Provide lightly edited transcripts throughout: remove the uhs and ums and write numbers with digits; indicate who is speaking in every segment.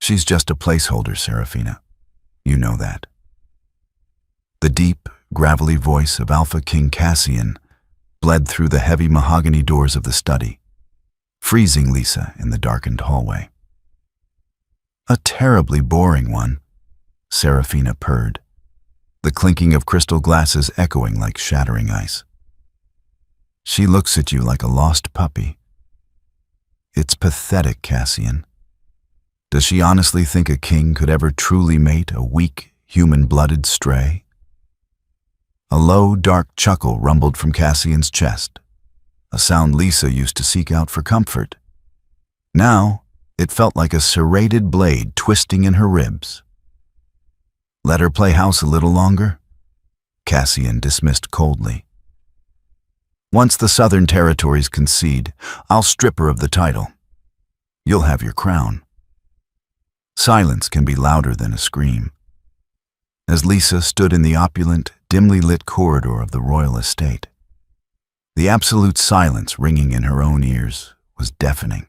Speaker 1: She's just a placeholder, Serafina. You know that. The deep, gravelly voice of Alpha King Cassian bled through the heavy mahogany doors of the study, freezing Lisa in the darkened hallway. A terribly boring one, Serafina purred, the clinking of crystal glasses echoing like shattering ice. She looks at you like a lost puppy. It's pathetic, Cassian. Does she honestly think a king could ever truly mate a weak, human-blooded stray? A low, dark chuckle rumbled from Cassian's chest, a sound Lisa used to seek out for comfort. Now, it felt like a serrated blade twisting in her ribs. Let her play house a little longer? Cassian dismissed coldly. Once the Southern Territories concede, I'll strip her of the title. You'll have your crown. Silence can be louder than a scream. As Lisa stood in the opulent, dimly lit corridor of the royal estate, the absolute silence ringing in her own ears was deafening.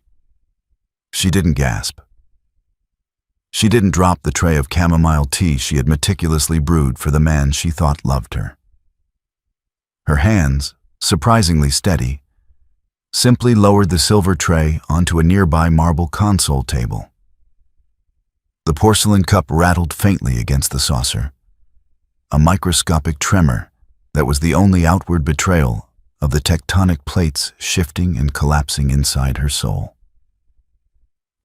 Speaker 1: She didn't gasp. She didn't drop the tray of chamomile tea she had meticulously brewed for the man she thought loved her. Her hands, surprisingly steady, simply lowered the silver tray onto a nearby marble console table. The porcelain cup rattled faintly against the saucer, a microscopic tremor that was the only outward betrayal of the tectonic plates shifting and collapsing inside her soul.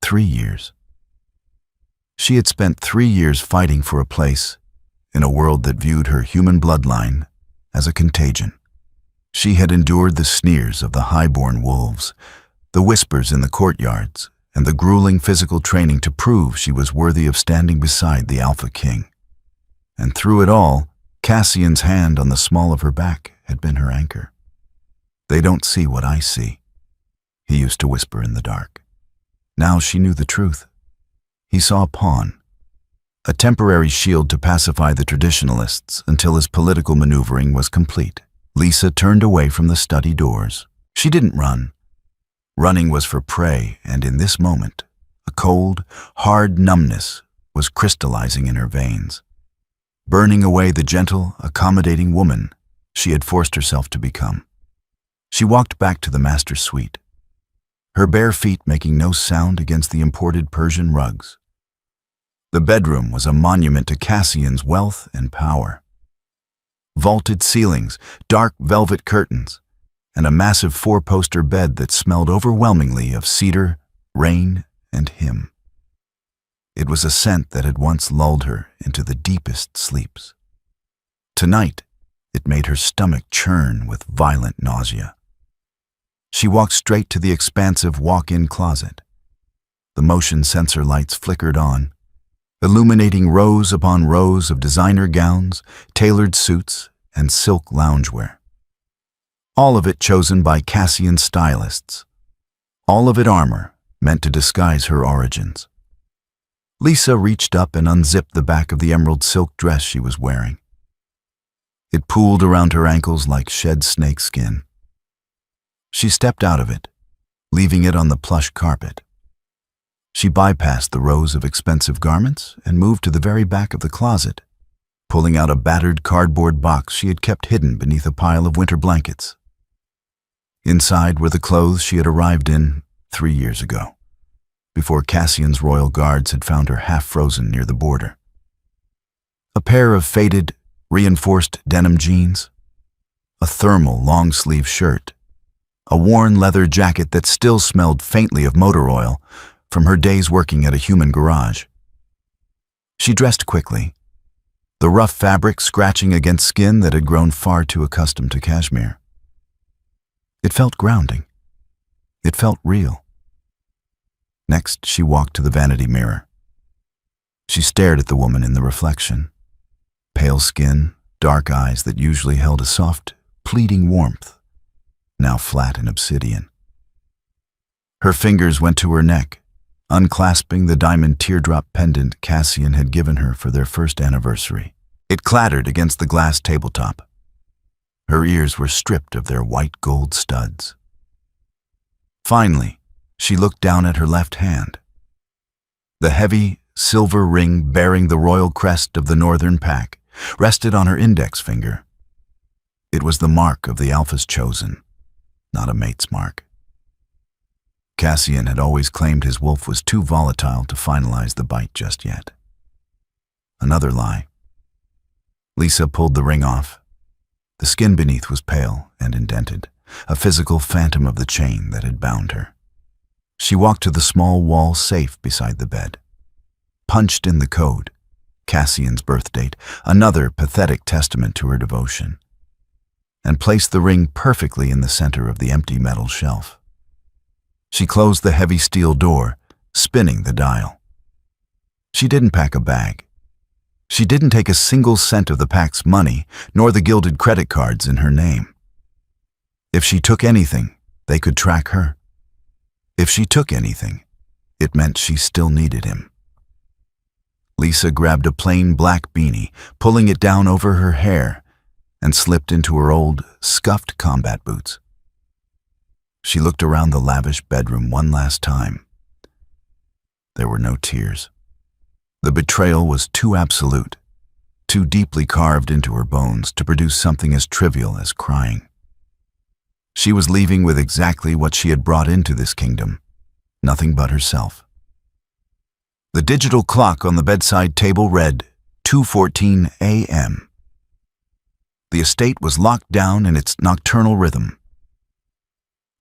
Speaker 1: 3 years. She had spent 3 years fighting for a place in a world that viewed her human bloodline as a contagion. She had endured the sneers of the high-born wolves, the whispers in the courtyards, and the grueling physical training to prove she was worthy of standing beside the Alpha King. And through it all, Cassian's hand on the small of her back had been her anchor. "They don't see what I see," he used to whisper in the dark. Now she knew the truth. He saw a pawn, a temporary shield to pacify the traditionalists until his political maneuvering was complete. Lisa turned away from the study doors. She didn't run. Running was for prey, and in this moment, a cold, hard numbness was crystallizing in her veins, burning away the gentle, accommodating woman she had forced herself to become. She walked back to the master's suite, her bare feet making no sound against the imported Persian rugs. The bedroom was a monument to Cassian's wealth and power. Vaulted ceilings, dark velvet curtains, and a massive 4-poster bed that smelled overwhelmingly of cedar, rain, and him. It was a scent that had once lulled her into the deepest sleeps. Tonight, it made her stomach churn with violent nausea. She walked straight to the expansive walk-in closet. The motion sensor lights flickered on, illuminating rows upon rows of designer gowns, tailored suits, and silk loungewear. All of it chosen by Cassian stylists. All of it armor meant to disguise her origins. Lisa reached up and unzipped the back of the emerald silk dress she was wearing. It pooled around her ankles like shed snake skin. She stepped out of it, leaving it on the plush carpet. She bypassed the rows of expensive garments and moved to the very back of the closet, pulling out a battered cardboard box she had kept hidden beneath a pile of winter blankets. Inside were the clothes she had arrived in 3 years ago, before Cassian's royal guards had found her half-frozen near the border. A pair of faded, reinforced denim jeans, a thermal long-sleeve shirt, a worn leather jacket that still smelled faintly of motor oil from her days working at a human garage. She dressed quickly, the rough fabric scratching against skin that had grown far too accustomed to cashmere. It felt grounding. It felt real. Next, she walked to the vanity mirror. She stared at the woman in the reflection. Pale skin, dark eyes that usually held a soft, pleading warmth, now flat and obsidian. Her fingers went to her neck, unclasping the diamond teardrop pendant Cassian had given her for their first anniversary. It clattered against the glass tabletop. Her ears were stripped of their white gold studs. Finally, she looked down at her left hand. The heavy, silver ring bearing the royal crest of the Northern Pack rested on her index finger. It was the mark of the Alpha's chosen, not a mate's mark. Cassian had always claimed his wolf was too volatile to finalize the bite just yet. Another lie. Lisa pulled the ring off. The skin beneath was pale and indented, a physical phantom of the chain that had bound her. She walked to the small wall safe beside the bed, punched in the code, Cassian's birth date, another pathetic testament to her devotion, and placed the ring perfectly in the center of the empty metal shelf. She closed the heavy steel door, spinning the dial. She didn't pack a bag. She didn't take a single cent of the pack's money, nor the gilded credit cards in her name. If she took anything, they could track her. If she took anything, it meant she still needed him. Lisa grabbed a plain black beanie, pulling it down over her hair, and slipped into her old, scuffed combat boots. She looked around the lavish bedroom one last time. There were no tears. The betrayal was too absolute, too deeply carved into her bones to produce something as trivial as crying. She was leaving with exactly what she had brought into this kingdom, nothing but herself. The digital clock on the bedside table read 2:14 a.m. The estate was locked down in its nocturnal rhythm.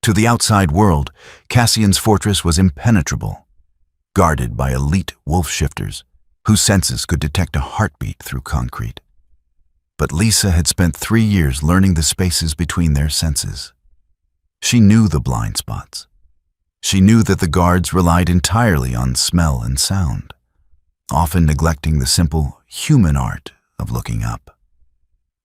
Speaker 1: To the outside world, Cassian's fortress was impenetrable, guarded by elite wolf shifters whose senses could detect a heartbeat through concrete. But Lisa had spent 3 years learning the spaces between their senses. She knew the blind spots. She knew that the guards relied entirely on smell and sound, often neglecting the simple human art of looking up.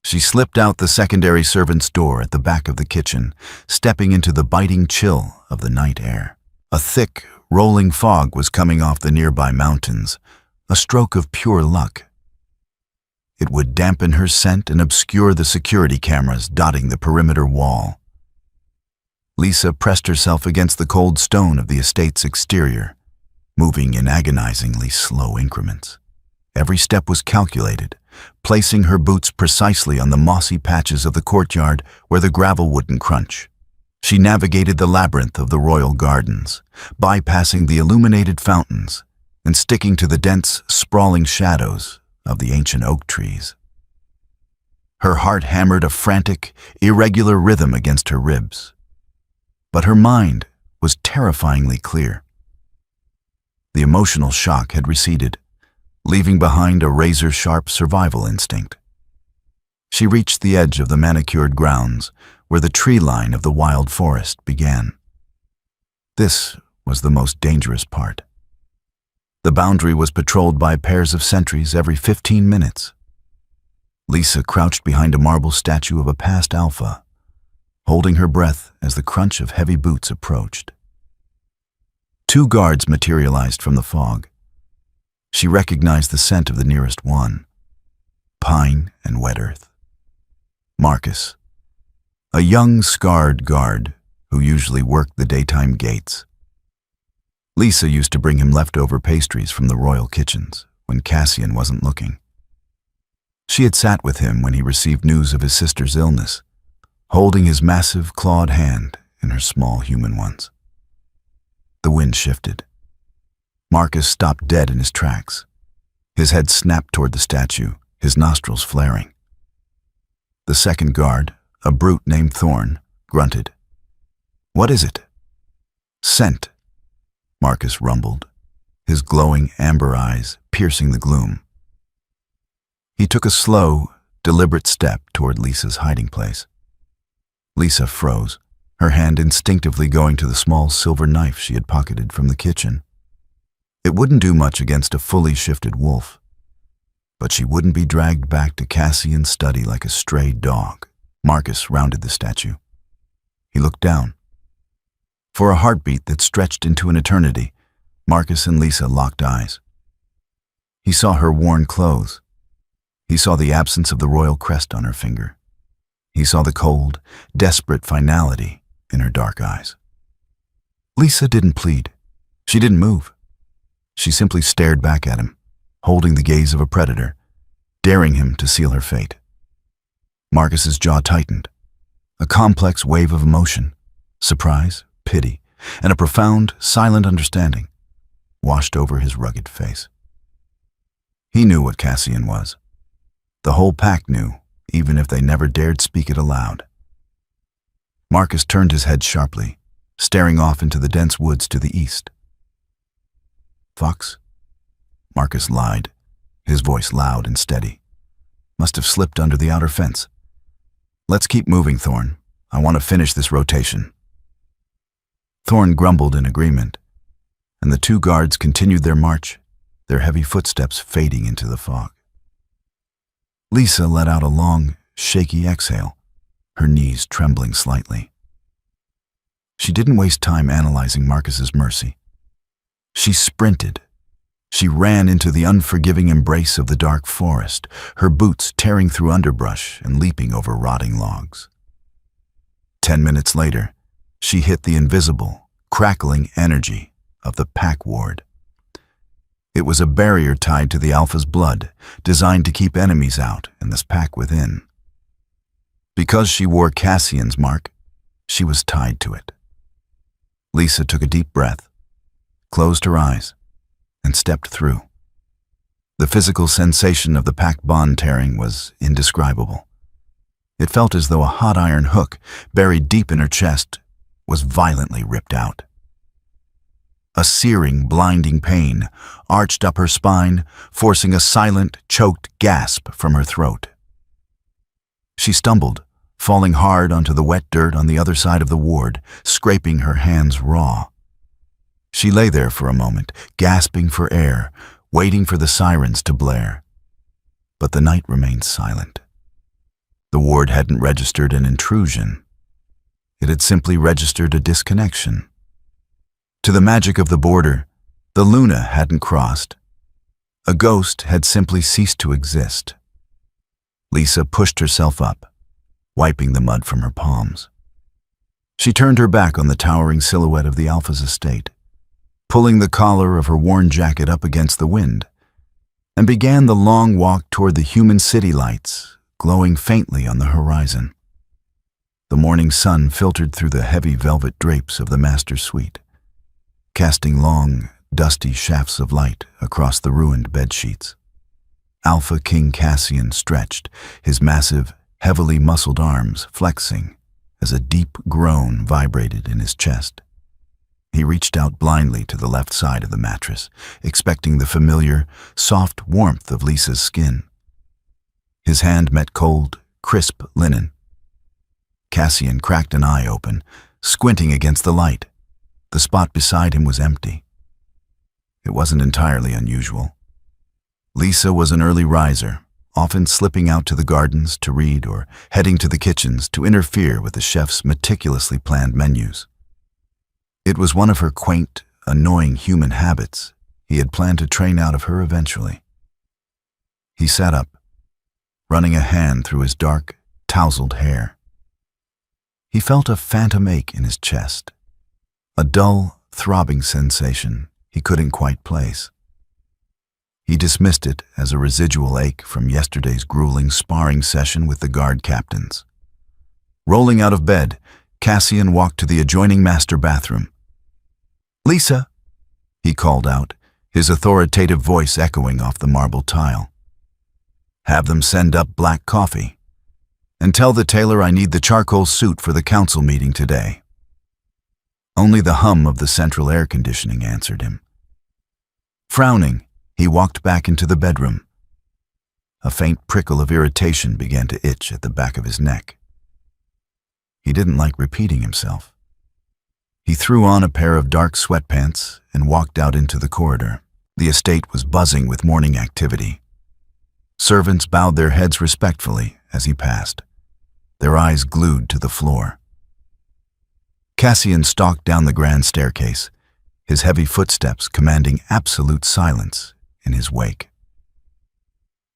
Speaker 1: She slipped out the secondary servant's door at the back of the kitchen, stepping into the biting chill of the night air. A thick, rolling fog was coming off the nearby mountains, a stroke of pure luck. It would dampen her scent and obscure the security cameras dotting the perimeter wall. Lisa pressed herself against the cold stone of the estate's exterior, moving in agonizingly slow increments. Every step was calculated, placing her boots precisely on the mossy patches of the courtyard where the gravel wouldn't crunch. She navigated the labyrinth of the royal gardens, bypassing the illuminated fountains and sticking to the dense, sprawling shadows of the ancient oak trees. Her heart hammered a frantic, irregular rhythm against her ribs, but her mind was terrifyingly clear. The emotional shock had receded, leaving behind a razor-sharp survival instinct. She reached the edge of the manicured grounds, where the tree line of the wild forest began. This was the most dangerous part. The boundary was patrolled by pairs of sentries every 15 minutes. Lisa crouched behind a marble statue of a past alpha, holding her breath as the crunch of heavy boots approached. 2 guards materialized from the fog. She recognized the scent of the nearest one, pine and wet earth. Marcus, a young, scarred guard who usually worked the daytime gates. Lisa used to bring him leftover pastries from the royal kitchens when Cassian wasn't looking. She had sat with him when he received news of his sister's illness, holding his massive clawed hand in her small human ones. The wind shifted. Marcus stopped dead in his tracks. His head snapped toward the statue, his nostrils flaring. The second guard, a brute named Thorn, grunted. "What is it?" "Scent," Marcus rumbled, his glowing amber eyes piercing the gloom. He took a slow, deliberate step toward Lisa's hiding place. Lisa froze, her hand instinctively going to the small silver knife she had pocketed from the kitchen. It wouldn't do much against a fully shifted wolf, but she wouldn't be dragged back to Cassian's study like a stray dog. Marcus rounded the statue. He looked down. For a heartbeat that stretched into an eternity, Marcus and Lisa locked eyes. He saw her worn clothes. He saw the absence of the royal crest on her finger. He saw the cold, desperate finality in her dark eyes. Lisa didn't plead. She didn't move. She simply stared back at him, holding the gaze of a predator, daring him to seal her fate. Marcus's jaw tightened. A complex wave of emotion, surprise, pity, and a profound, silent understanding washed over his rugged face. He knew what Cassian was. The whole pack knew, even if they never dared speak it aloud. Marcus turned his head sharply, staring off into the dense woods to the east. "Fox?" Marcus lied, his voice loud and steady. "Must have slipped under the outer fence. Let's keep moving, Thorn. I want to finish this rotation." Thorn grumbled in agreement, and the two guards continued their march, their heavy footsteps fading into the fog. Lisa let out a long, shaky exhale, her knees trembling slightly. She didn't waste time analyzing Marcus's mercy. She sprinted. She ran into the unforgiving embrace of the dark forest, her boots tearing through underbrush and leaping over rotting logs. 10 minutes later, she hit the invisible, crackling energy of the pack ward. It was a barrier tied to the Alpha's blood, designed to keep enemies out and this pack within. Because she wore Cassian's mark, she was tied to it. Lisa took a deep breath, closed her eyes, and stepped through. The physical sensation of the pack bond tearing was indescribable. It felt as though a hot iron hook, buried deep in her chest, was violently ripped out. A searing, blinding pain arched up her spine, forcing a silent, choked gasp from her throat. She stumbled, falling hard onto the wet dirt on the other side of the ward, scraping her hands raw. She lay there for a moment, gasping for air, waiting for the sirens to blare. But the night remained silent. The ward hadn't registered an intrusion. It had simply registered a disconnection. To the magic of the border, the Luna hadn't crossed. A ghost had simply ceased to exist. Lisa pushed herself up, wiping the mud from her palms. She turned her back on the towering silhouette of the Alpha's estate, pulling the collar of her worn jacket up against the wind, and began the long walk toward the human city lights, glowing faintly on the horizon. The morning sun filtered through the heavy velvet drapes of the master suite, casting long, dusty shafts of light across the ruined bedsheets. Alpha King Cassian stretched, his massive, heavily muscled arms flexing as a deep groan vibrated in his chest. He reached out blindly to the left side of the mattress, expecting the familiar, soft warmth of Lisa's skin. His hand met cold, crisp linen. Cassian cracked an eye open, squinting against the light. The spot beside him was empty. It wasn't entirely unusual. Lisa was an early riser, often slipping out to the gardens to read or heading to the kitchens to interfere with the chef's meticulously planned menus. It was one of her quaint, annoying human habits he had planned to train out of her eventually. He sat up, running a hand through his dark, tousled hair. He felt a phantom ache in his chest, a dull, throbbing sensation he couldn't quite place. He dismissed it as a residual ache from yesterday's grueling sparring session with the guard captains. Rolling out of bed, Cassian walked to the adjoining master bathroom. "Lisa," he called out, his authoritative voice echoing off the marble tile. "Have them send up black coffee. And tell the tailor I need the charcoal suit for the council meeting today." Only the hum of the central air conditioning answered him. Frowning, he walked back into the bedroom. A faint prickle of irritation began to itch at the back of his neck. He didn't like repeating himself. He threw on a pair of dark sweatpants and walked out into the corridor. The estate was buzzing with morning activity. Servants bowed their heads respectfully as he passed, their eyes glued to the floor. Cassian stalked down the grand staircase, his heavy footsteps commanding absolute silence in his wake.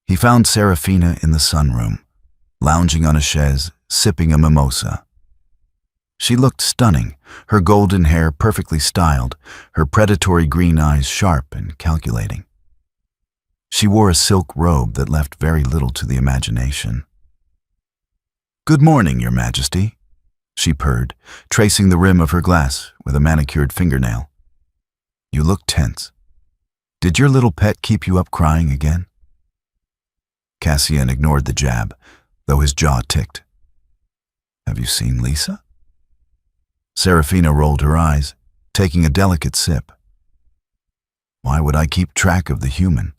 Speaker 1: He found Serafina in the sunroom, lounging on a chaise, sipping a mimosa. She looked stunning, her golden hair perfectly styled, her predatory green eyes sharp and calculating. She wore a silk robe that left very little to the imagination. "Good morning, Your Majesty," she purred, tracing the rim of her glass with a manicured fingernail. "You look tense. Did your little pet keep you up crying again?" Cassian ignored the jab, though his jaw ticked. "Have you seen Lisa?" Serafina rolled her eyes, taking a delicate sip. "Why would I keep track of the human?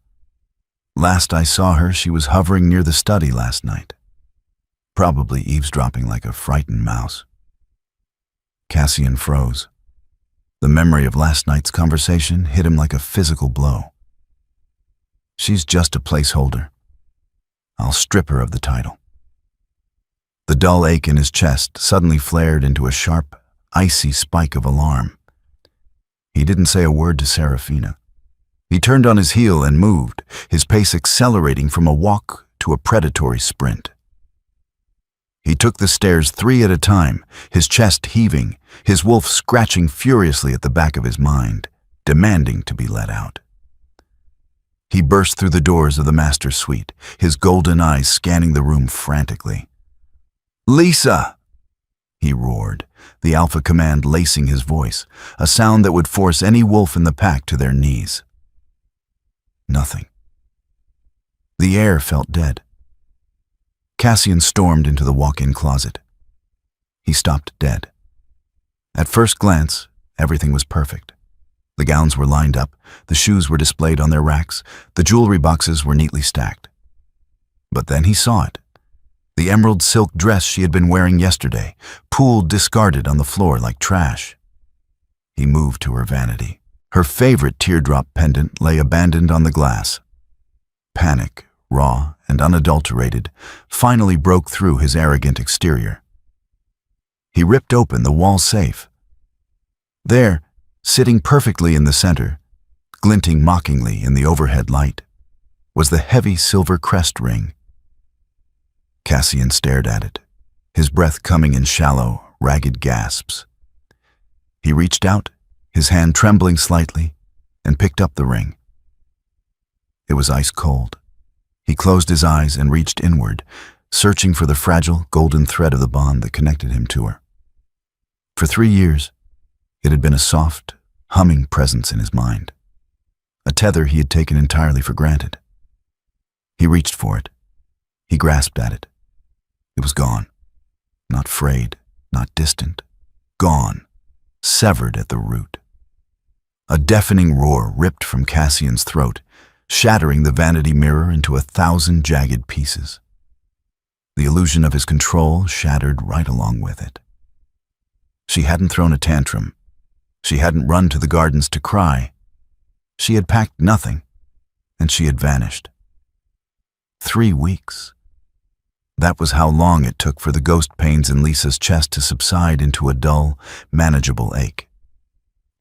Speaker 1: Last I saw her, she was hovering near the study last night, probably eavesdropping like a frightened mouse." Cassian froze. The memory of last night's conversation hit him like a physical blow. "She's just a placeholder. I'll strip her of the title." The dull ache in his chest suddenly flared into a sharp, icy spike of alarm. He didn't say a word to Serafina. He turned on his heel and moved, his pace accelerating from a walk to a predatory sprint. He took the stairs 3 at a time, his chest heaving, his wolf scratching furiously at the back of his mind, demanding to be let out. He burst through the doors of the master suite, his golden eyes scanning the room frantically. "Lisa!" he roared, the alpha command lacing his voice, a sound that would force any wolf in the pack to their knees. Nothing. The air felt dead. Cassian stormed into the walk-in closet. He stopped dead. At first glance, everything was perfect. The gowns were lined up, the shoes were displayed on their racks, the jewelry boxes were neatly stacked. But then he saw it. The emerald silk dress she had been wearing yesterday, pooled discarded on the floor like trash. He moved to her vanity. Her favorite teardrop pendant lay abandoned on the glass. Panic, raw and unadulterated, finally broke through his arrogant exterior. He ripped open the wall safe. There, sitting perfectly in the center, glinting mockingly in the overhead light, was the heavy silver crest ring. Cassian stared at it, his breath coming in shallow, ragged gasps. He reached out, his hand trembling slightly, and picked up the ring. It was ice cold. He closed his eyes and reached inward, searching for the fragile, golden thread of the bond that connected him to her. For 3 years, it had been a soft, humming presence in his mind, a tether he had taken entirely for granted. He reached for it. He grasped at it. It was gone. Not frayed, not distant. Gone, severed at the root. A deafening roar ripped from Cassian's throat, shattering the vanity mirror into 1,000 jagged pieces. The illusion of his control shattered right along with it. She hadn't thrown a tantrum. She hadn't run to the gardens to cry. She had packed nothing, and she had vanished. 3 weeks. That was how long it took for the ghost pains in Lisa's chest to subside into a dull, manageable ache.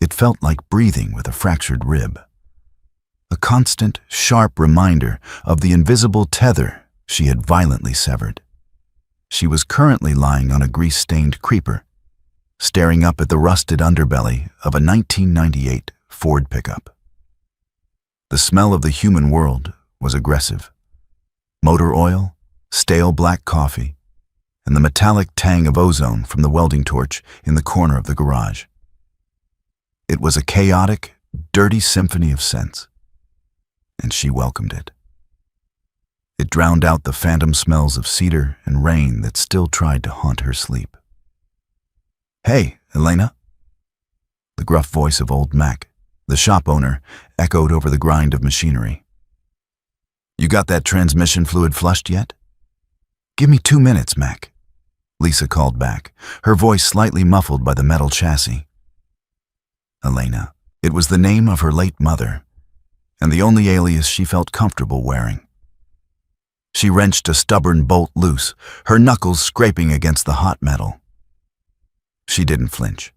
Speaker 1: It felt like breathing with a fractured rib. A constant, sharp reminder of the invisible tether she had violently severed. She was currently lying on a grease-stained creeper, staring up at the rusted underbelly of a 1998 Ford pickup. The smell of the human world was aggressive. Motor oil, stale black coffee, and the metallic tang of ozone from the welding torch in the corner of the garage. It was a chaotic, dirty symphony of scents, and she welcomed it. It drowned out the phantom smells of cedar and rain that still tried to haunt her sleep. "Hey, Elena." The gruff voice of old Mac, the shop owner, echoed over the grind of machinery. "You got that transmission fluid flushed yet?" "Give me 2 minutes, Mac," Lisa called back, her voice slightly muffled by the metal chassis. Elena. It was the name of her late mother, and the only alias she felt comfortable wearing. She wrenched a stubborn bolt loose, her knuckles scraping against the hot metal. She didn't flinch.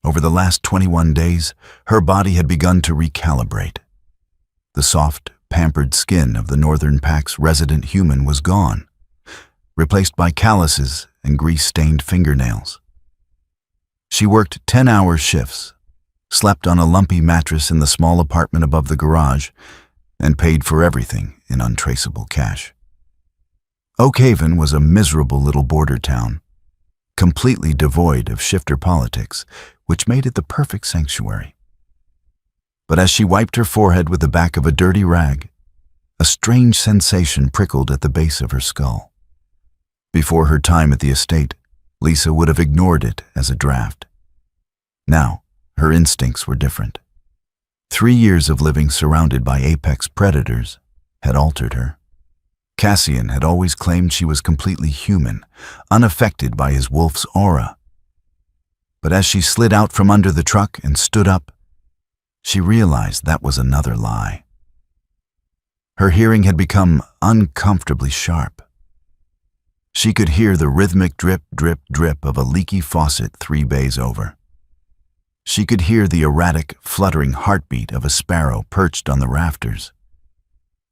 Speaker 1: Over the last 21 days, her body had begun to recalibrate. The soft, pampered skin of the Northern Pack's resident human was gone, replaced by calluses and grease-stained fingernails. She worked 10-hour shifts, slept on a lumpy mattress in the small apartment above the garage, and paid for everything in untraceable cash. Oak Haven was a miserable little border town, completely devoid of shifter politics, which made it the perfect sanctuary. But as she wiped her forehead with the back of a dirty rag, a strange sensation prickled at the base of her skull. Before her time at the estate, Lisa would have ignored it as a draft. Now, her instincts were different. 3 years of living surrounded by apex predators had altered her. Cassian had always claimed she was completely human, unaffected by his wolf's aura. But as she slid out from under the truck and stood up, she realized that was another lie. Her hearing had become uncomfortably sharp. She could hear the rhythmic drip, drip, drip of a leaky faucet 3 bays over. She could hear the erratic, fluttering heartbeat of a sparrow perched on the rafters.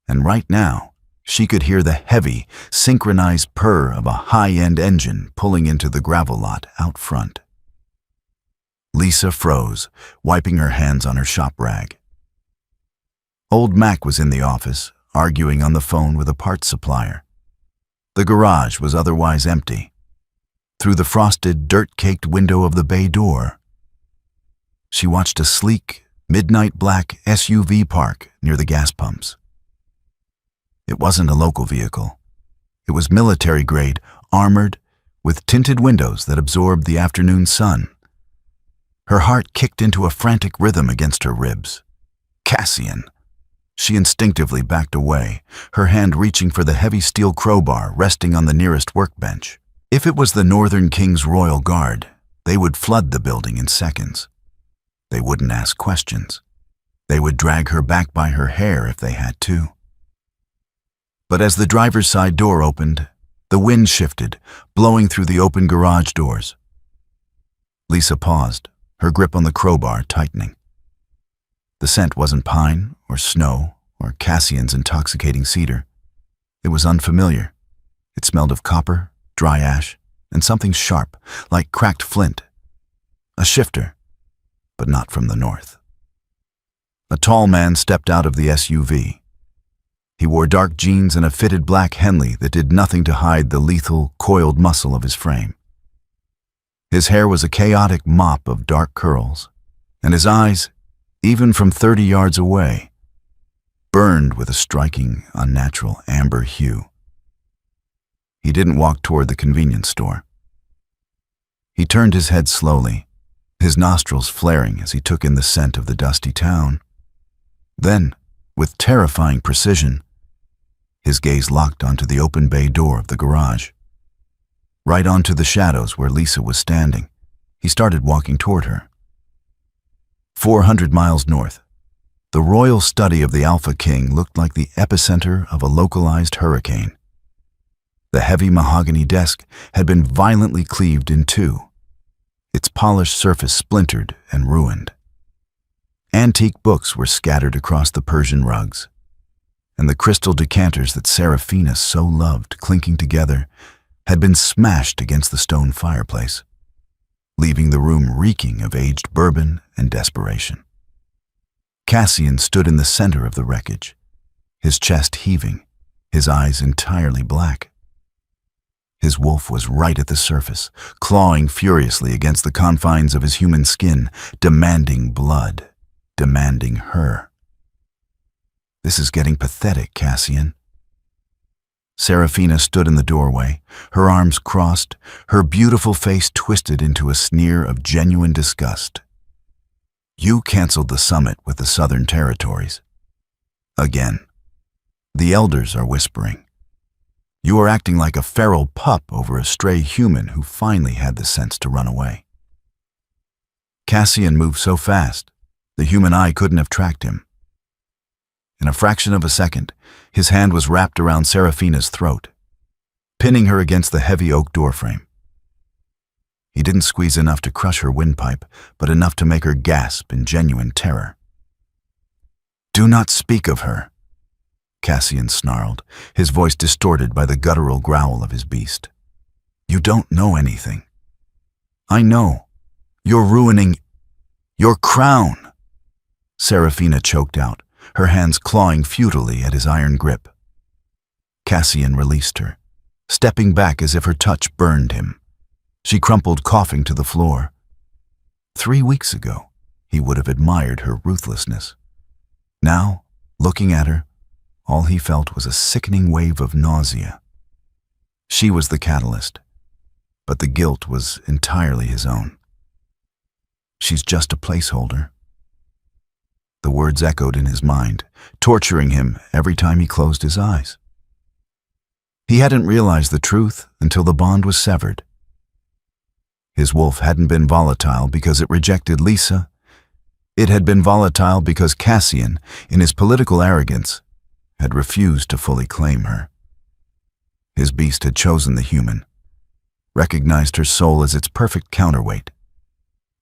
Speaker 1: And right now, she could hear the heavy, synchronized purr of a high-end engine pulling into the gravel lot out front. Lisa froze, wiping her hands on her shop rag. Old Mac was in the office, arguing on the phone with a parts supplier. The garage was otherwise empty. Through the frosted, dirt-caked window of the bay door, she watched a sleek, midnight black SUV park near the gas pumps. It wasn't a local vehicle. It was military-grade, armored, with tinted windows that absorbed the afternoon sun. Her heart kicked into a frantic rhythm against her ribs. Cassian! She instinctively backed away, her hand reaching for the heavy steel crowbar resting on the nearest workbench. If it was the Northern King's Royal Guard, they would flood the building in seconds. They wouldn't ask questions. They would drag her back by her hair if they had to. But as the driver's side door opened, the wind shifted, blowing through the open garage doors. Lisa paused, her grip on the crowbar tightening. The scent wasn't pine or snow or Cassian's intoxicating cedar. It was unfamiliar. It smelled of copper, dry ash, and something sharp, like cracked flint. A shifter, but not from the north. A tall man stepped out of the SUV. He wore dark jeans and a fitted black Henley that did nothing to hide the lethal, coiled muscle of his frame. His hair was a chaotic mop of dark curls, and his eyes, even from 30 yards away, burned with a striking, unnatural amber hue. He didn't walk toward the convenience store. He turned his head slowly, his nostrils flaring as he took in the scent of the dusty town. Then, with terrifying precision, his gaze locked onto the open bay door of the garage. Right onto the shadows where Lisa was standing, he started walking toward her. 400 miles north, the royal study of the Alpha King looked like the epicenter of a localized hurricane. The heavy mahogany desk had been violently cleaved in two, its polished surface splintered and ruined. Antique books were scattered across the Persian rugs, and the crystal decanters that Serafina so loved clinking together had been smashed against the stone fireplace, leaving the room reeking of aged bourbon and desperation. Cassian stood in the center of the wreckage, his chest heaving, his eyes entirely black. His wolf was right at the surface, clawing furiously against the confines of his human skin, demanding blood, demanding her. "This is getting pathetic, Cassian." Serafina stood in the doorway, her arms crossed, her beautiful face twisted into a sneer of genuine disgust. "You canceled the summit with the Southern Territories. Again. The elders are whispering. You are acting like a feral pup over a stray human who finally had the sense to run away." Cassian moved so fast, the human eye couldn't have tracked him. In a fraction of a second, his hand was wrapped around Serafina's throat, pinning her against the heavy oak doorframe. He didn't squeeze enough to crush her windpipe, but enough to make her gasp in genuine terror. "Do not speak of her," Cassian snarled, his voice distorted by the guttural growl of his beast. "You don't know anything." "I know. You're ruining your crown." Serafina choked out, her hands clawing futilely at his iron grip. Cassian released her, stepping back as if her touch burned him. She crumpled coughing to the floor. 3 weeks ago, he would have admired her ruthlessness. Now, looking at her, all he felt was a sickening wave of nausea. She was the catalyst, but the guilt was entirely his own. "She's just a placeholder." The words echoed in his mind, torturing him every time he closed his eyes. He hadn't realized the truth until the bond was severed. His wolf hadn't been volatile because it rejected Lisa. It had been volatile because Cassian, in his political arrogance, had refused to fully claim her. His beast had chosen the human, recognized her soul as its perfect counterweight,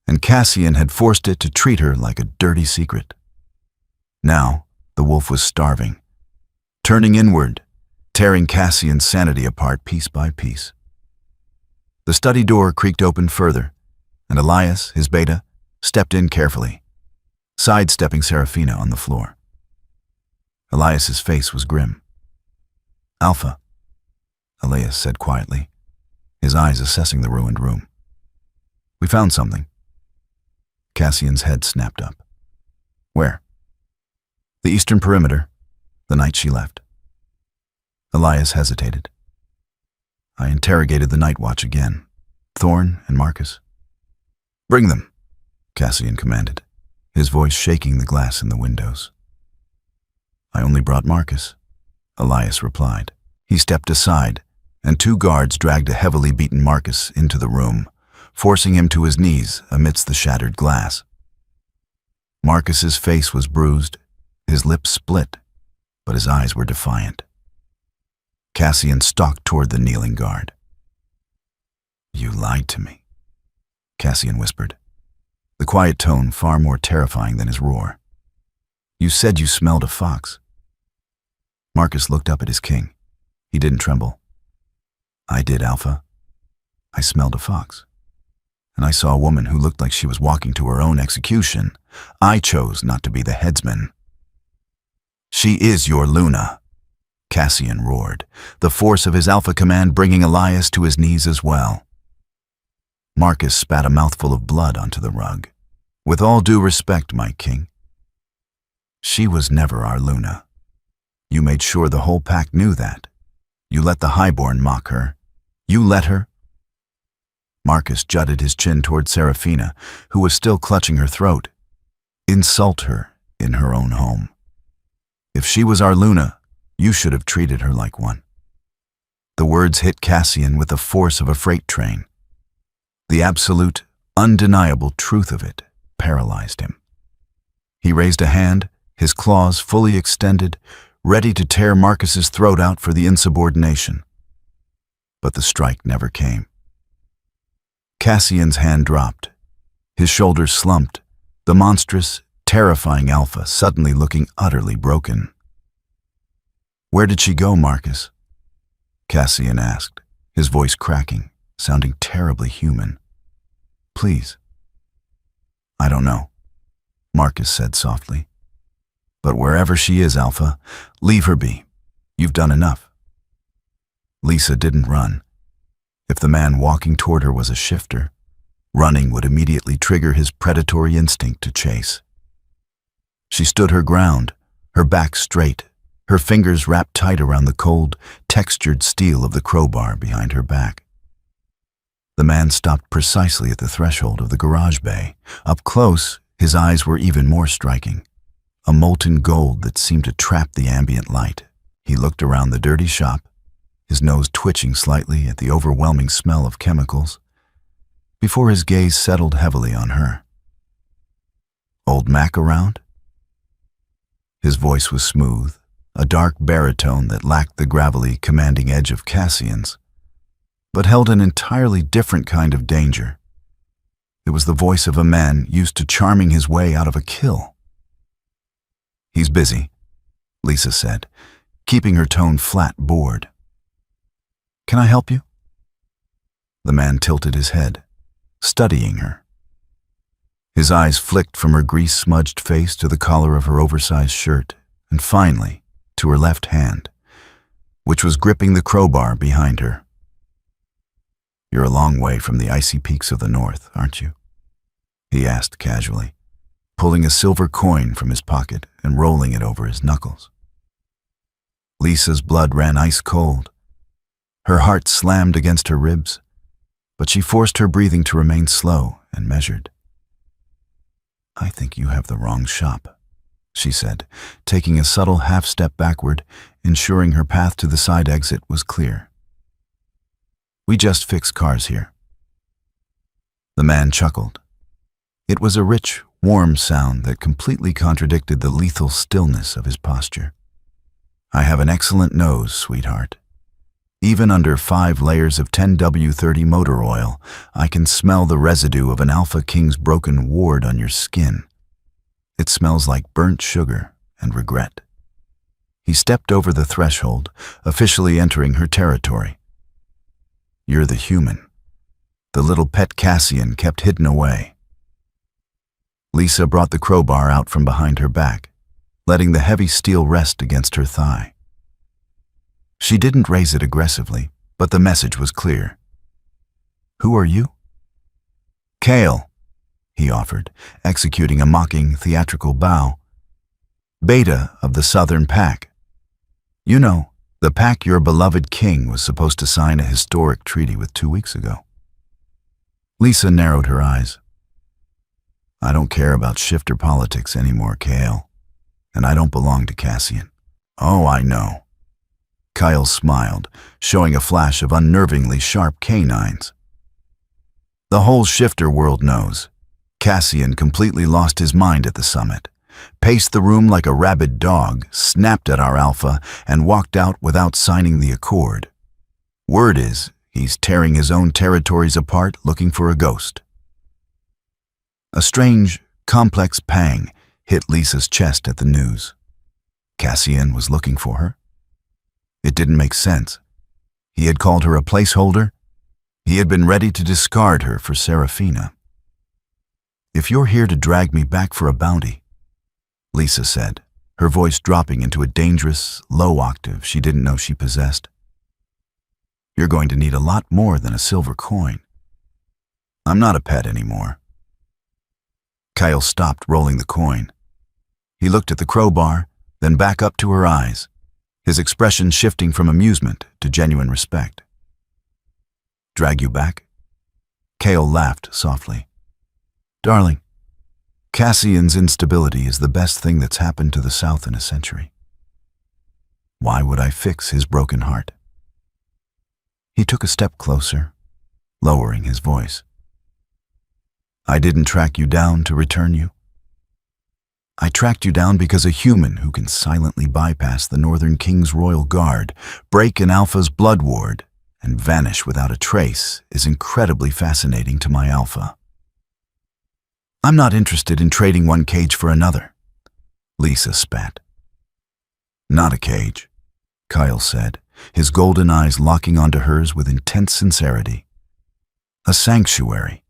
Speaker 1: and Cassian had forced it to treat her like a dirty secret. Now, the wolf was starving, turning inward, tearing Cassian's sanity apart piece by piece. The study door creaked open further, and Elias, his beta, stepped in carefully, sidestepping Serafina on the floor. Elias's face was grim. "Alpha," Elias said quietly, his eyes assessing the ruined room. "We found something." Cassian's head snapped up. "Where?" "The eastern perimeter, the night she left." Elias hesitated. "I interrogated the night watch again, Thorn and Marcus." "Bring them," Cassian commanded, his voice shaking the glass in the windows. "I only brought Marcus," Elias replied. He stepped aside, and 2 guards dragged a heavily beaten Marcus into the room, forcing him to his knees amidst the shattered glass. Marcus's face was bruised, his lips split, but his eyes were defiant. Cassian stalked toward the kneeling guard. "You lied to me," Cassian whispered, the quiet tone far more terrifying than his roar. "You said you smelled a fox." Marcus looked up at his king. He didn't tremble. "I did, Alpha. I smelled a fox. And I saw a woman who looked like she was walking to her own execution. I chose not to be the headsman." "She is your Luna," Cassian roared, the force of his Alpha command bringing Elias to his knees as well. Marcus spat a mouthful of blood onto the rug. "With all due respect, my king, she was never our Luna. You made sure the whole pack knew that. You let the highborn mock her. You let her." Marcus jutted his chin toward Serafina, who was still clutching her throat. "Insult her in her own home. If she was our Luna, you should have treated her like one." The words hit Cassian with the force of a freight train. The absolute, undeniable truth of it paralyzed him. He raised a hand, his claws fully extended, ready to tear Marcus's throat out for the insubordination. But the strike never came. Cassian's hand dropped. His shoulders slumped, the monstrous, terrifying Alpha suddenly looking utterly broken. "Where did she go, Marcus?" Cassian asked, his voice cracking, sounding terribly human. "Please." "I don't know," Marcus said softly. "But wherever she is, Alpha, leave her be. You've done enough." Lisa didn't run. If the man walking toward her was a shifter, running would immediately trigger his predatory instinct to chase. She stood her ground, her back straight, her fingers wrapped tight around the cold, textured steel of the crowbar behind her back. The man stopped precisely at the threshold of the garage bay. Up close, his eyes were even more striking. A molten gold that seemed to trap the ambient light. He looked around the dirty shop, his nose twitching slightly at the overwhelming smell of chemicals, before his gaze settled heavily on her. "Old Mac around?" His voice was smooth, a dark baritone that lacked the gravelly, commanding edge of Cassian's, but held an entirely different kind of danger. It was the voice of a man used to charming his way out of a kill. "He's busy," Lisa said, keeping her tone flat, bored. "Can I help you?" The man tilted his head, studying her, His eyes flicked from her grease-smudged face to the collar of her oversized shirt, and finally to her left hand, which was gripping the crowbar behind her. "You're a long way from the icy peaks of the north, aren't you?" he asked casually, pulling a silver coin from his pocket and rolling it over his knuckles. Lisa's blood ran ice cold. Her heart slammed against her ribs, but she forced her breathing to remain slow and measured. "I think you have the wrong shop," she said, taking a subtle half-step backward, ensuring her path to the side exit was clear. "We just fix cars here." The man chuckled. It was a rich, warm sound that completely contradicted the lethal stillness of his posture. "I have an excellent nose, sweetheart. Even under 5 layers of 10W30 motor oil, I can smell the residue of an Alpha King's broken ward on your skin. It smells like burnt sugar and regret." He stepped over the threshold, officially entering her territory. "You're the human. The little pet Cassian kept hidden away." Lisa brought the crowbar out from behind her back, letting the heavy steel rest against her thigh. She didn't raise it aggressively, but the message was clear. "Who are you?" "Kale," he offered, executing a mocking, theatrical bow. "Beta of the Southern Pack. You know, the pack your beloved king was supposed to sign a historic treaty with 2 weeks ago." Lisa narrowed her eyes. "I don't care about shifter politics anymore, Kale, and I don't belong to Cassian." "Oh, I know." Kyle smiled, showing a flash of unnervingly sharp canines. "The whole shifter world knows. Cassian completely lost his mind at the summit, paced the room like a rabid dog, snapped at our alpha, and walked out without signing the accord. Word is, he's tearing his own territories apart looking for a ghost." A strange, complex pang hit Lisa's chest at the news. Cassian was looking for her? It didn't make sense. He had called her a placeholder. He had been ready to discard her for Serafina. "If you're here to drag me back for a bounty," Lisa said, her voice dropping into a dangerous, low octave she didn't know she possessed, "you're going to need a lot more than a silver coin. I'm not a pet anymore." Kyle stopped rolling the coin. He looked at the crowbar, then back up to her eyes, his expression shifting from amusement to genuine respect. "Drag you back?" Kale laughed softly. "Darling, Cassian's instability is the best thing that's happened to the South in a century. Why would I fix his broken heart?" He took a step closer, lowering his voice. "I didn't track you down to return you. I tracked you down because a human who can silently bypass the Northern King's royal guard, break an Alpha's blood ward, and vanish without a trace is incredibly fascinating to my Alpha. I'm not interested in trading one cage for another." Lisa spat. "Not a cage," Kyle said, his golden eyes locking onto hers with intense sincerity. "A sanctuary.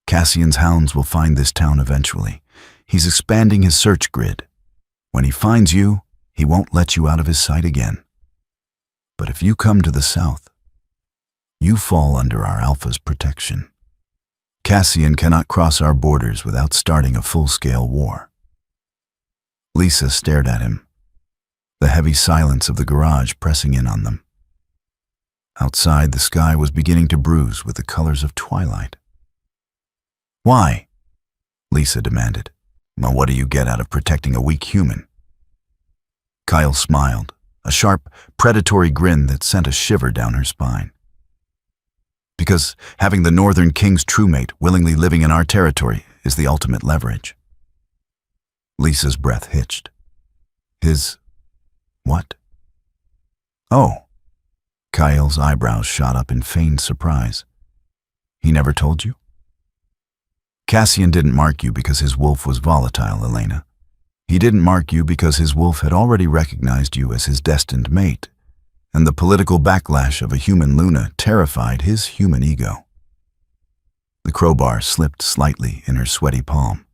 Speaker 1: Cassian's hounds will find this town eventually. He's expanding his search grid. When he finds you, he won't let you out of his sight again. But if you come to the south, you fall under our Alpha's protection. Cassian cannot cross our borders without starting a full-scale war." Lisa stared at him, the heavy silence of the garage pressing in on them. Outside, the sky was beginning to bruise with the colors of twilight. "Why?" Lisa demanded. "Well, what do you get out of protecting a weak human?" Kyle smiled, a sharp, predatory grin that sent a shiver down her spine. "Because having the Northern King's true-mate willingly living in our territory is the ultimate leverage." Lisa's breath hitched. "His... what?" "Oh." Kyle's eyebrows shot up in feigned surprise. "He never told you?" "Cassian didn't mark you because his wolf was volatile, Elena. He didn't mark you because his wolf had already recognized you as his destined mate, and the political backlash of a human Luna terrified his human ego. The crowbar slipped slightly in her sweaty palm.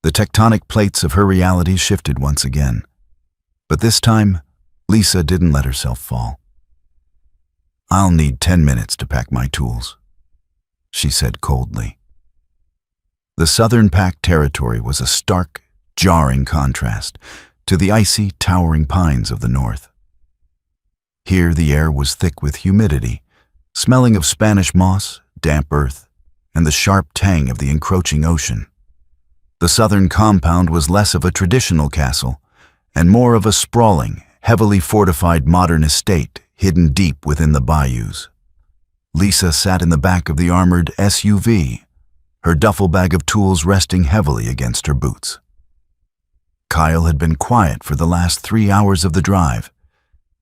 Speaker 1: The tectonic plates of her reality shifted once again. But this time, Lisa didn't let herself fall. "I'll need 10 minutes to pack my tools," she said coldly. The southern pack territory was a stark, jarring contrast to the icy, towering pines of the north. Here the air was thick with humidity, smelling of Spanish moss, damp earth, and the sharp tang of the encroaching ocean. The southern compound was less of a traditional castle and more of a sprawling, heavily fortified modern estate hidden deep within the bayous. Lisa sat in the back of the armored SUV, her duffel bag of tools resting heavily against her boots. Kyle had been quiet for the last 3 hours of the drive,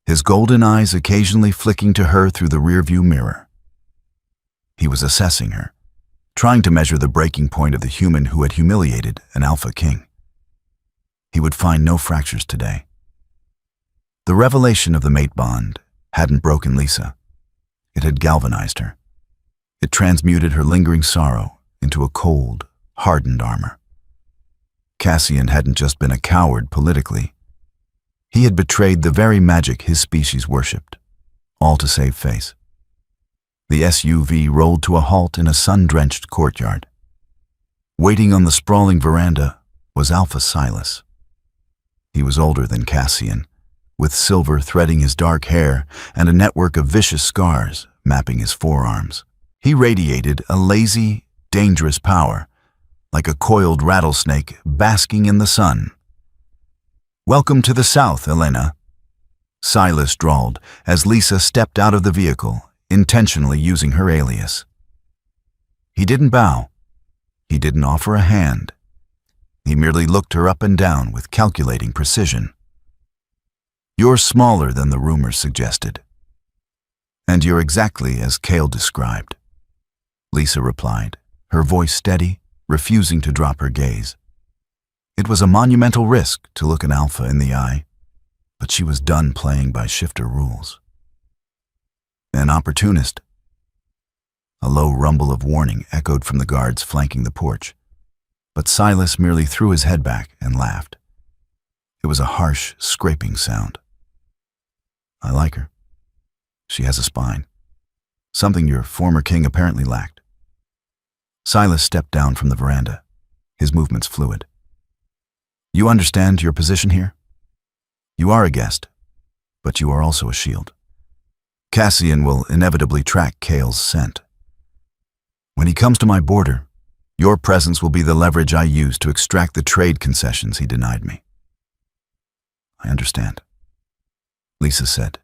Speaker 1: his golden eyes occasionally flicking to her through the rearview mirror. He was assessing her, trying to measure the breaking point of the human who had humiliated an alpha king. He would find no fractures today. The revelation of the mate bond hadn't broken Lisa. It had galvanized her. It transmuted her lingering sorrow into a cold, hardened armor. Cassian hadn't just been a coward politically. He had betrayed the very magic his species worshipped, all to save face. The SUV rolled to a halt in a sun-drenched courtyard. Waiting on the sprawling veranda was Alpha Silas. He was older than Cassian, with silver threading his dark hair and a network of vicious scars mapping his forearms. He radiated a lazy, dangerous power, like a coiled rattlesnake basking in the sun. "Welcome to the South, Elena," Silas drawled as Lisa stepped out of the vehicle, intentionally using her alias. He didn't bow. He didn't offer a hand. He merely looked her up and down with calculating precision. "You're smaller than the rumors suggested. And you're exactly as Cale described," Lisa replied, her voice steady, refusing to drop her gaze. It was a monumental risk to look an alpha in the eye, but she was done playing by shifter rules. "An opportunist." A low rumble of warning echoed from the guards flanking the porch, but Silas merely threw his head back and laughed. It was a harsh, scraping sound. "I like her. She has a spine. Something your former king apparently lacked." Silas stepped down from the veranda, his movements fluid. "You understand your position here? You are a guest, but you are also a shield. Cassian will inevitably track Cale's scent. When he comes to my border, your presence will be the leverage I use to extract the trade concessions he denied me." "I understand," Lisa said,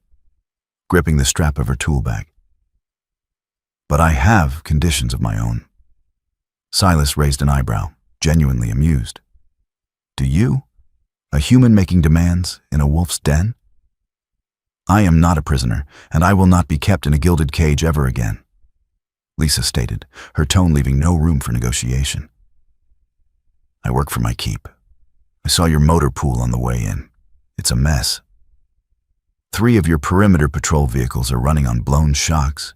Speaker 1: gripping the strap of her tool bag. "But I have conditions of my own." Silas raised an eyebrow, genuinely amused. "Do you? A human making demands in a wolf's den?" "I am not a prisoner, and I will not be kept in a gilded cage ever again," Lisa stated, her tone leaving no room for negotiation. "I work for my keep. I saw your motor pool on the way in. It's a mess. 3 of your perimeter patrol vehicles are running on blown shocks,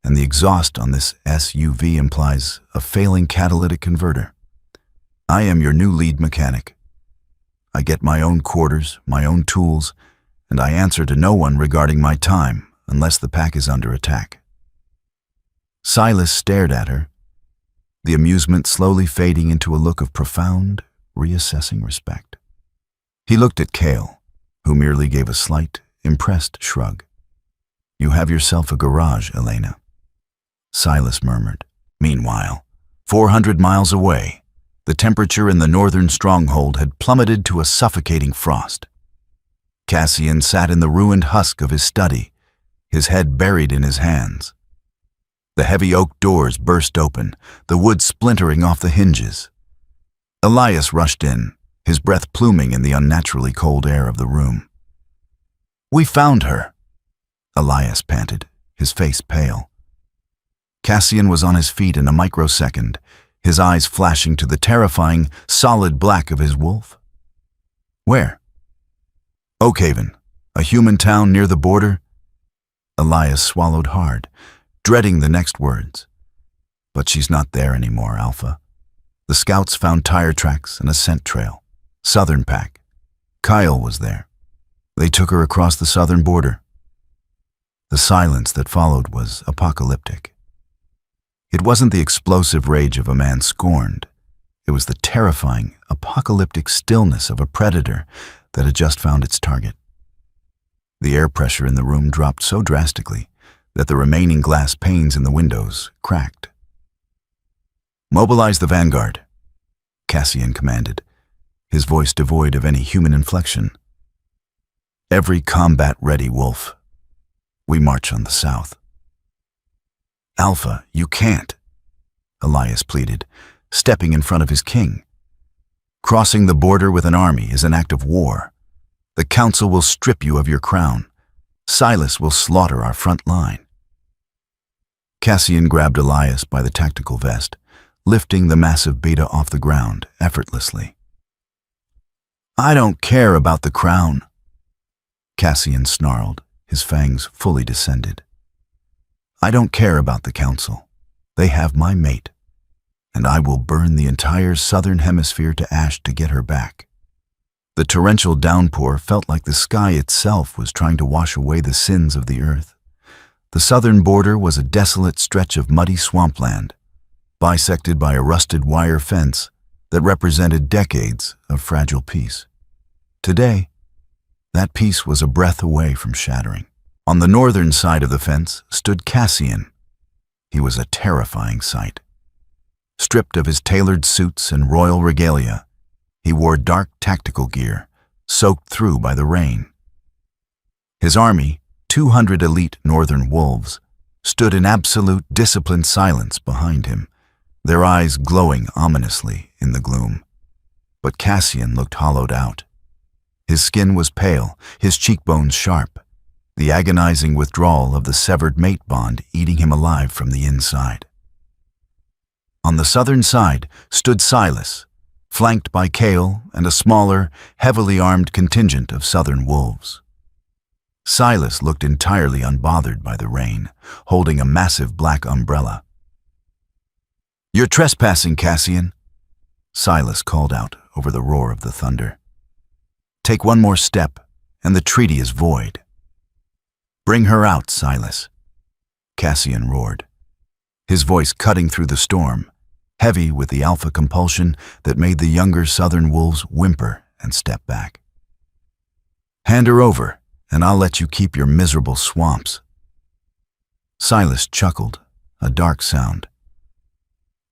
Speaker 1: and the exhaust on this SUV implies a failing catalytic converter. I am your new lead mechanic. I get my own quarters, my own tools, and I answer to no one regarding my time unless the pack is under attack." Silas stared at her, the amusement slowly fading into a look of profound, reassessing respect. He looked at Cale, who merely gave a slight, impressed shrug. "You have yourself a garage, Elena," Silas murmured. Meanwhile, 400 miles away, the temperature in the northern stronghold had plummeted to a suffocating frost. Cassian sat in the ruined husk of his study, his head buried in his hands. The heavy oak doors burst open, the wood splintering off the hinges. Elias rushed in, his breath pluming in the unnaturally cold air of the room. "We found her," Elias panted, his face pale. Cassian was on his feet in a microsecond, his eyes flashing to the terrifying, solid black of his wolf. "Where?" "Oakhaven, a human town near the border." Elias swallowed hard, dreading the next words. But she's not there anymore, Alpha. The scouts found tire tracks and a scent trail. Southern pack. Kyle was there. They took her across the southern border. The silence that followed was apocalyptic. It wasn't the explosive rage of a man scorned. It was the terrifying, apocalyptic stillness of a predator that had just found its target. The air pressure in the room dropped so drastically that the remaining glass panes in the windows cracked. "Mobilize the vanguard," Cassian commanded, his voice devoid of any human inflection. "Every combat-ready wolf. We march on the south." "Alpha, you can't," Elias pleaded, stepping in front of his king. "Crossing the border with an army is an act of war. The council will strip you of your crown. Silas will slaughter our front line." Cassian grabbed Elias by the tactical vest, lifting the massive beta off the ground effortlessly. "I don't care about the crown," Cassian snarled, his fangs fully descended. "I don't care about the council. They have my mate, and I will burn the entire southern hemisphere to ash to get her back." The torrential downpour felt like the sky itself was trying to wash away the sins of the earth. The southern border was a desolate stretch of muddy swampland, bisected by a rusted wire fence that represented decades of fragile peace. Today, that peace was a breath away from shattering. On the northern side of the fence stood Cassian. He was a terrifying sight. Stripped of his tailored suits and royal regalia, he wore dark tactical gear, soaked through by the rain. His army, 200 elite northern wolves, stood in absolute disciplined silence behind him, their eyes glowing ominously in the gloom. But Cassian looked hollowed out. His skin was pale, his cheekbones sharp, the agonizing withdrawal of the severed mate bond eating him alive from the inside. On the southern side stood Silas, flanked by Kale and a smaller, heavily armed contingent of southern wolves. Silas looked entirely unbothered by the rain, holding a massive black umbrella. "You're trespassing, Cassian," Silas called out over the roar of the thunder. "Take one more step, and the treaty is void." "Bring her out, Silas," Cassian roared, his voice cutting through the storm, heavy with the alpha compulsion that made the younger southern wolves whimper and step back. "Hand her over, and I'll let you keep your miserable swamps." Silas chuckled, a dark sound.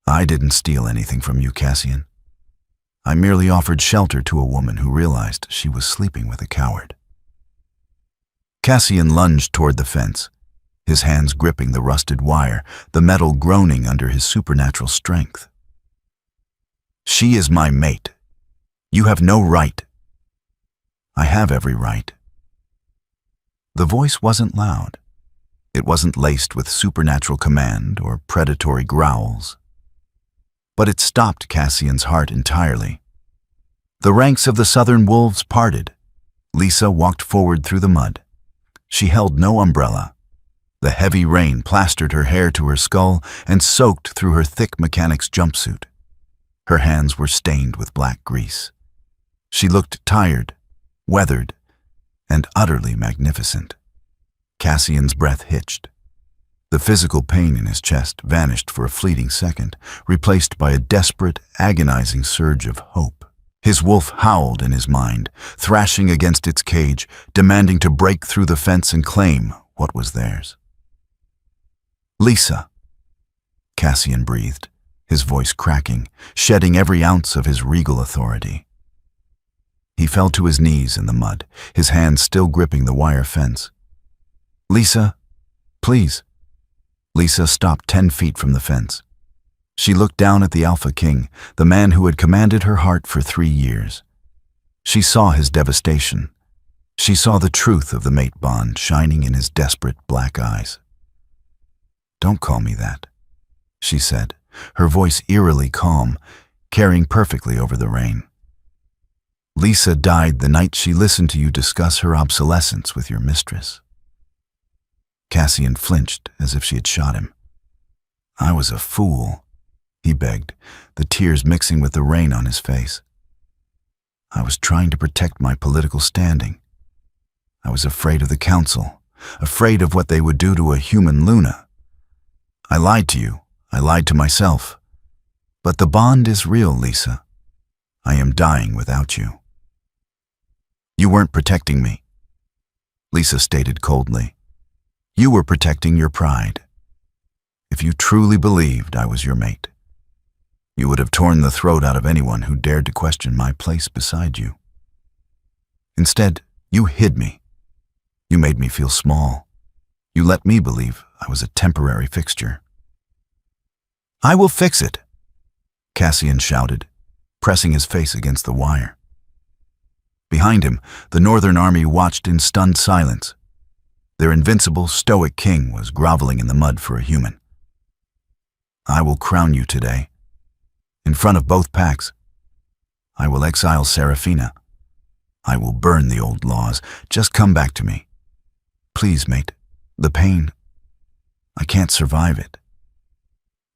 Speaker 1: "I didn't steal anything from you, Cassian. I merely offered shelter to a woman who realized she was sleeping with a coward." Cassian lunged toward the fence, his hands gripping the rusted wire, the metal groaning under his supernatural strength. "She is my mate. You have no right." "I have every right." The voice wasn't loud. It wasn't laced with supernatural command or predatory growls. But it stopped Cassian's heart entirely. The ranks of the southern wolves parted. Lisa walked forward through the mud. She held no umbrella. The heavy rain plastered her hair to her skull and soaked through her thick mechanic's jumpsuit. Her hands were stained with black grease. She looked tired, weathered, and utterly magnificent. Cassian's breath hitched. The physical pain in his chest vanished for a fleeting second, replaced by a desperate, agonizing surge of hope. His wolf howled in his mind, thrashing against its cage, demanding to break through the fence and claim what was theirs. "Lisa," Cassian breathed, his voice cracking, shedding every ounce of his regal authority. He fell to his knees in the mud, his hands still gripping the wire fence. "Lisa, please." Lisa stopped 10 feet from the fence. She looked down at the Alpha King, the man who had commanded her heart for 3 years. She saw his devastation. She saw the truth of the mate bond shining in his desperate black eyes. "Don't call me that," she said, her voice eerily calm, carrying perfectly over the rain. "Lisa died the night she listened to you discuss her obsolescence with your mistress." Cassian flinched as if she had shot him. I was a fool, he begged, the tears mixing with the rain on his face. I was trying to protect my political standing. I was afraid of the council, afraid of what they would do to a human Luna. I lied to you. I lied to myself. But the bond is real, Lisa. I am dying without you. You weren't protecting me, Lisa stated coldly. You were protecting your pride. If you truly believed I was your mate, you would have torn the throat out of anyone who dared to question my place beside you. Instead, you hid me. You made me feel small. You let me believe I was a temporary fixture. I will fix it, Cassian shouted, pressing his face against the wire. Behind him, the Northern Army watched in stunned silence. Their invincible, stoic king was groveling in the mud for a human. I will crown you today, in front of both packs. I will exile Serafina. I will burn the old laws. Just come back to me. Please, mate. The pain. I can't survive it.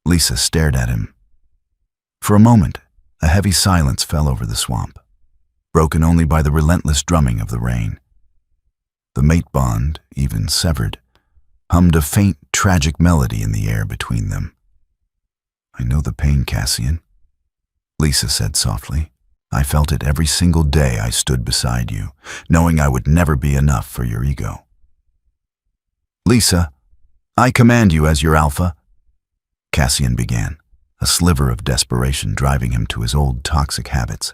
Speaker 1: Lisa stared at him. For a moment, a heavy silence fell over the swamp, broken only by the relentless drumming of the rain. The mate bond, even severed, hummed a faint, tragic melody in the air between them. I know the pain, Cassian, Lisa said softly. I felt it every single day I stood beside you, knowing I would never be enough for your ego. Lisa, I command you as your alpha, Cassian began, a sliver of desperation driving him to his old toxic habits.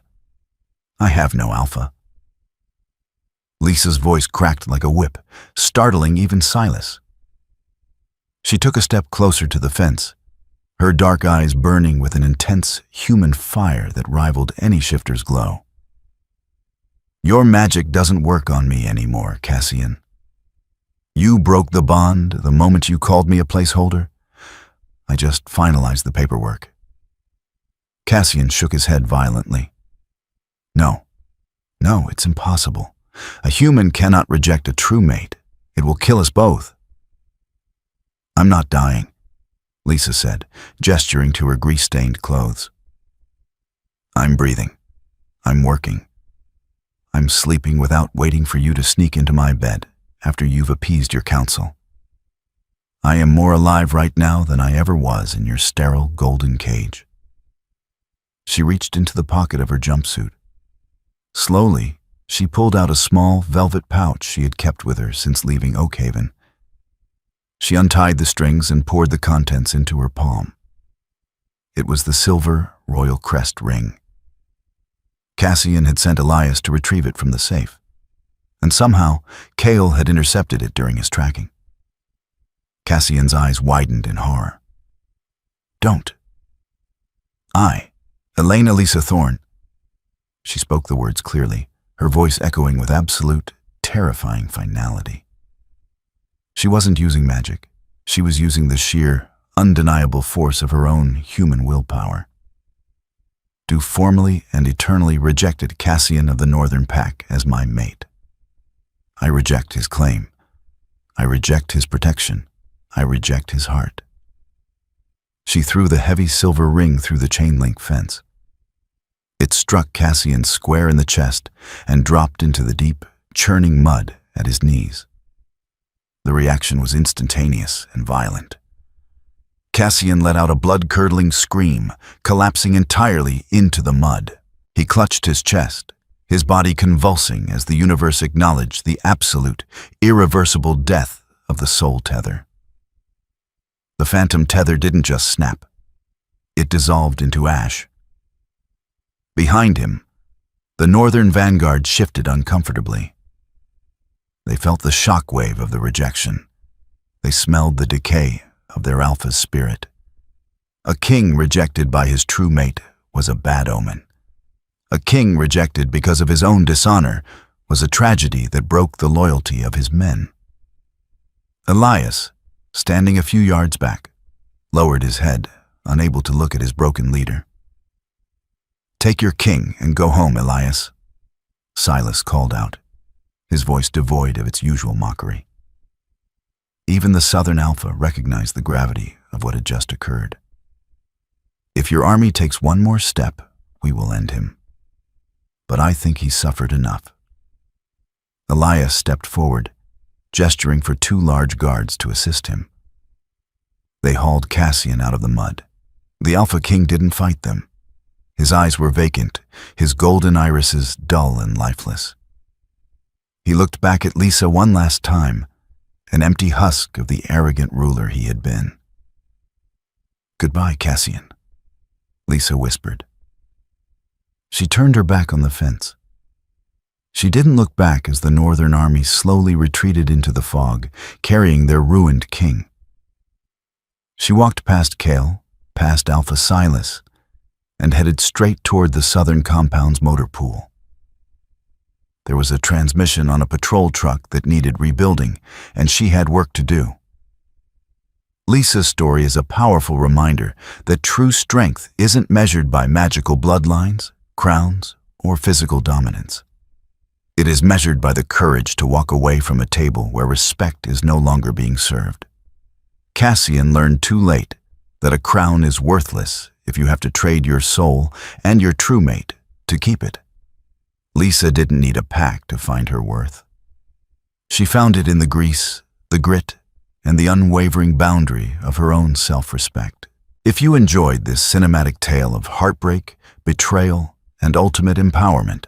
Speaker 1: I have no alpha. Lisa's voice cracked like a whip, startling even Silas. She took a step closer to the fence, her dark eyes burning with an intense human fire that rivaled any shifter's glow. Your magic doesn't work on me anymore, Cassian. You broke the bond the moment you called me a placeholder. I just finalized the paperwork. Cassian shook his head violently. No, it's impossible. A human cannot reject a true mate. It will kill us both. I'm not dying, Lisa said, gesturing to her grease-stained clothes. I'm breathing. I'm working. I'm sleeping without waiting for you to sneak into my bed after you've appeased your council. I am more alive right now than I ever was in your sterile golden cage. She reached into the pocket of her jumpsuit. Slowly, she pulled out a small velvet pouch she had kept with her since leaving Oakhaven. She untied the strings and poured the contents into her palm. It was the silver royal crest ring. Cassian had sent Elias to retrieve it from the safe, and somehow Cale had intercepted it during his tracking. Cassian's eyes widened in horror. Don't. I, Elena Lisa Thorne. She spoke the words clearly, her voice echoing with absolute, terrifying finality. She wasn't using magic. She was using the sheer, undeniable force of her own human willpower. Do formally and eternally rejected Cassian of the Northern Pack as my mate. I reject his claim. I reject his protection. I reject his heart. She threw the heavy silver ring through the chain-link fence. It struck Cassian square in the chest and dropped into the deep, churning mud at his knees. The reaction was instantaneous and violent. Cassian let out a blood-curdling scream, collapsing entirely into the mud. He clutched his chest, his body convulsing as the universe acknowledged the absolute, irreversible death of the soul tether. The phantom tether didn't just snap. It dissolved into ash. Behind him, the Northern Vanguard shifted uncomfortably. They felt the shockwave of the rejection. They smelled the decay of their alpha's spirit. A king rejected by his true mate was a bad omen. A king rejected because of his own dishonor was a tragedy that broke the loyalty of his men. Elias, standing a few yards back, lowered his head, unable to look at his broken leader. Take your king and go home, Elias, Silas called out, his voice devoid of its usual mockery. Even the Southern Alpha recognized the gravity of what had just occurred. If your army takes one more step, we will end him. But I think he suffered enough. Elias stepped forward, gesturing for 2 large guards to assist him. They hauled Cassian out of the mud. The Alpha King didn't fight them. His eyes were vacant, his golden irises dull and lifeless. He looked back at Lisa one last time, an empty husk of the arrogant ruler he had been. "Goodbye, Cassian," Lisa whispered. She turned her back on the fence. She didn't look back as the northern army slowly retreated into the fog, carrying their ruined king. She walked past Kale, past Alpha Silas, and headed straight toward the southern compound's motor pool. There was a transmission on a patrol truck that needed rebuilding, and she had work to do. Lisa's story is a powerful reminder that true strength isn't measured by magical bloodlines, crowns, or physical dominance. It is measured by the courage to walk away from a table where respect is no longer being served. Cassian learned too late that a crown is worthless if you have to trade your soul and your true mate to keep it. Lisa didn't need a pack to find her worth. She found it in the grease, the grit, and the unwavering boundary of her own self-respect. If you enjoyed this cinematic tale of heartbreak, betrayal, and ultimate empowerment,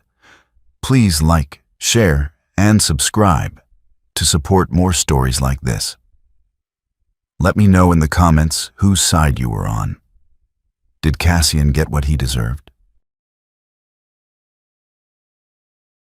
Speaker 1: please like, share, and subscribe to support more stories like this. Let me know in the comments whose side you were on. Did Cassian get what he deserved?